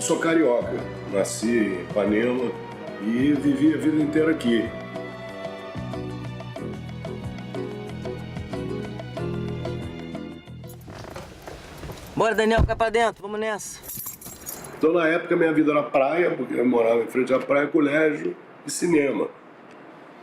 sou carioca, nasci em Ipanema e vivi a vida inteira aqui. Bora, Daniel, fica pra dentro, vamos nessa. Então, na época, minha vida era praia, porque eu morava em frente à praia, colégio e cinema.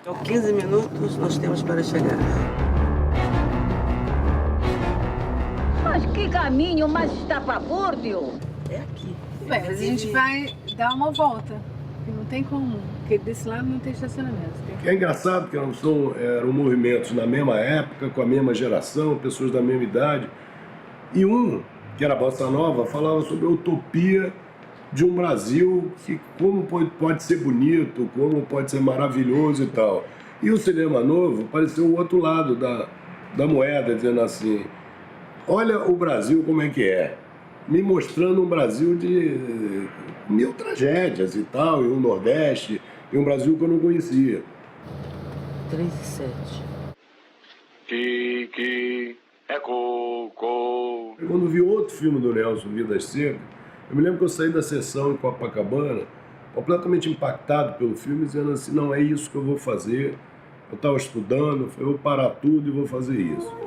Então, 15 minutos nós temos para chegar. Mas que caminho mais estapafúrdio! É aqui. Bem, mas a gente vai dar uma volta. Não tem como, porque desse lado não tem estacionamento. É engraçado que eram movimentos na mesma época, com a mesma geração, pessoas da mesma idade. E um, que era a Bossa Nova, falava sobre a utopia de um Brasil que como pode ser bonito, como pode ser maravilhoso e tal. E o Cinema Novo pareceu o outro lado da moeda, dizendo assim, olha o Brasil como é que é, me mostrando um Brasil de mil tragédias e tal, e um Nordeste, e um Brasil que eu não conhecia. 3 e 7. Que é coco. Quando vi outro filme do Nelson, Vidas Secas, eu me lembro que eu saí da sessão em Copacabana, completamente impactado pelo filme, dizendo assim, não, é isso que eu vou fazer. Eu estava estudando, eu falei, vou parar tudo e vou fazer isso.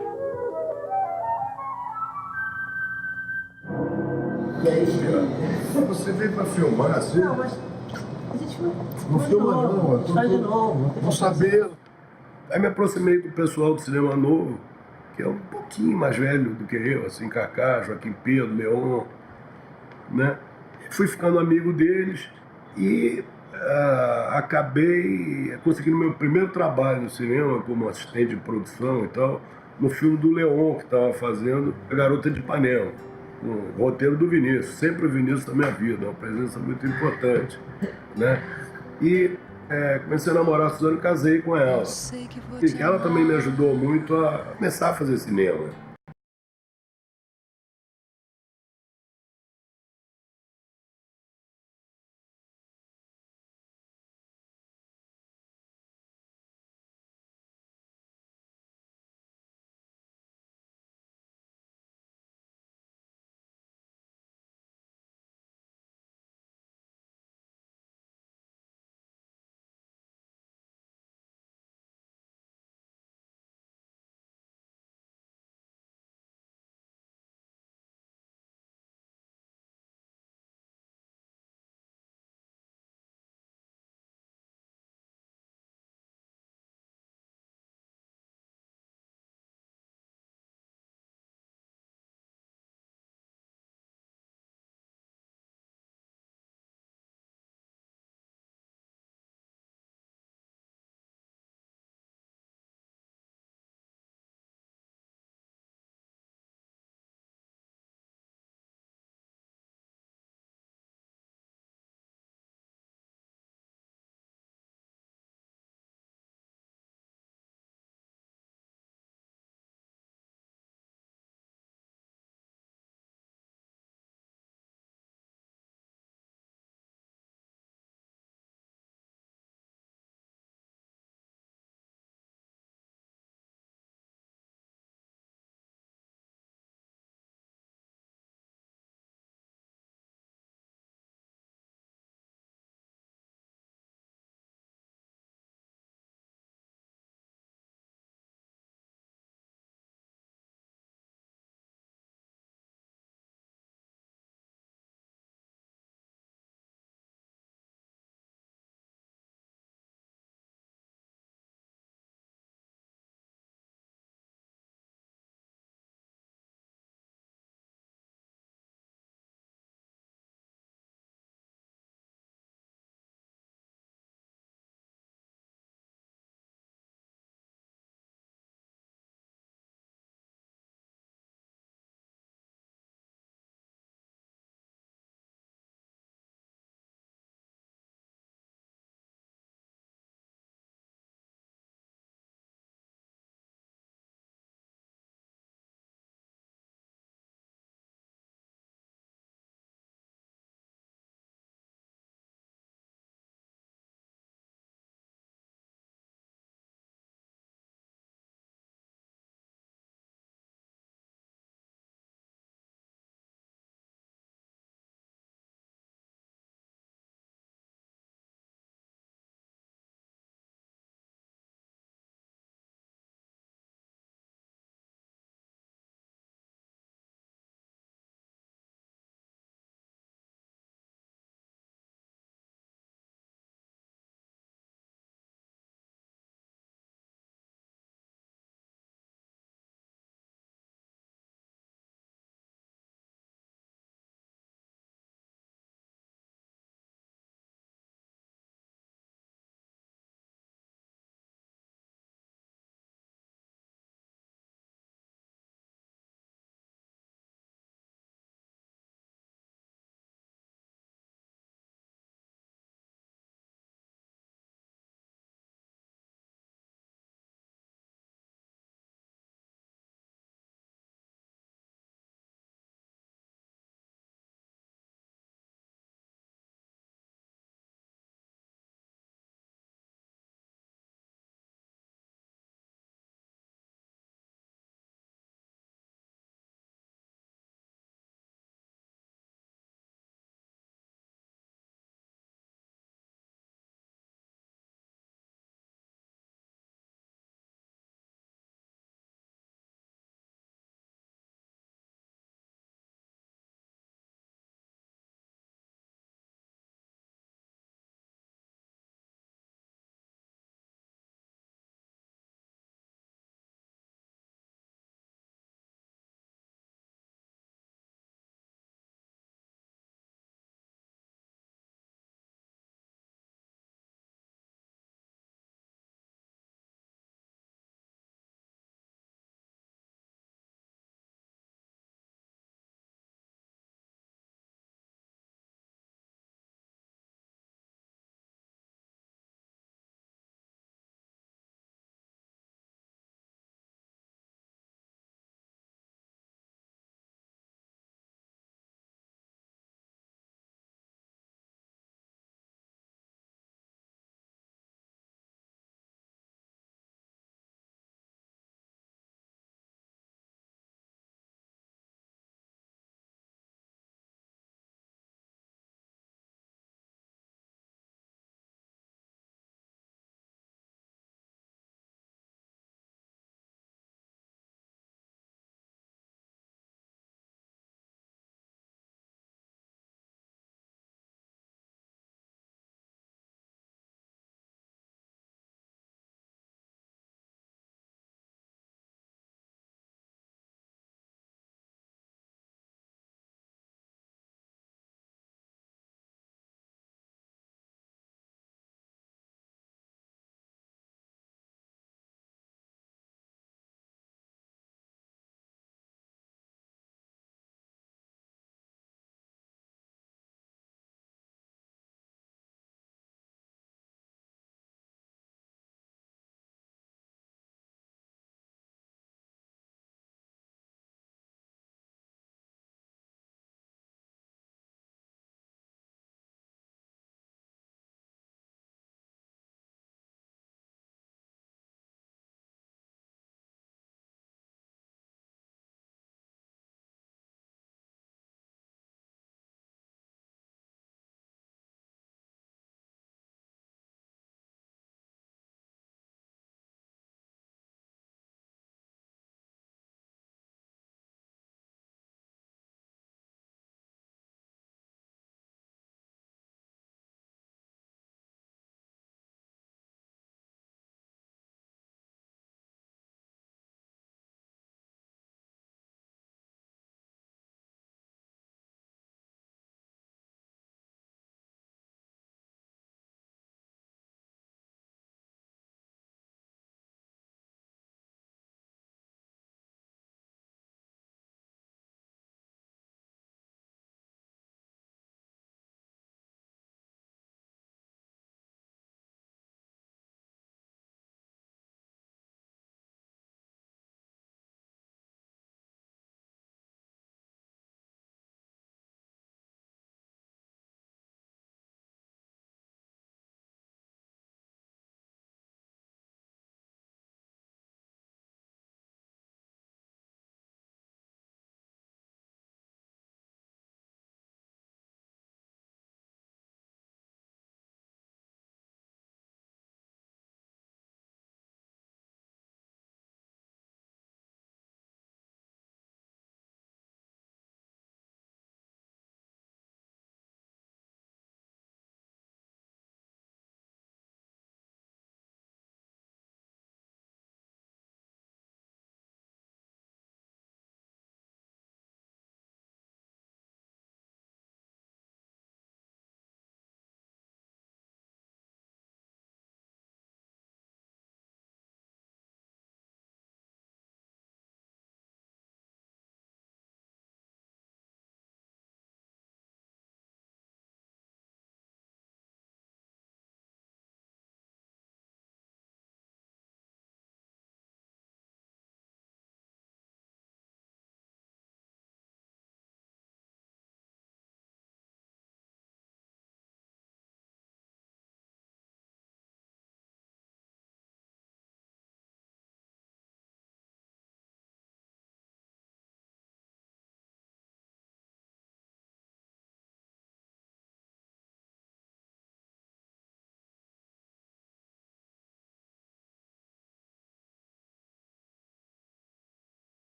E aí, Luciano, você veio para filmar assim? Não, mas a gente não filma não, faz de novo. Vou saber. Aí me aproximei do pessoal do Cinema Novo, que é um pouquinho mais velho do que eu, assim, Cacá, Joaquim Pedro, Leon, né? Fui ficando amigo deles e acabei conseguindo meu primeiro trabalho no cinema como assistente de produção e tal, no filme do Leon, que estava fazendo A Garota de Ipanema, o roteiro do Vinícius, sempre o Vinícius da minha vida, uma presença muito importante, né? E comecei a namorar a Suzana e casei com ela. E ela também me ajudou muito a começar a fazer cinema.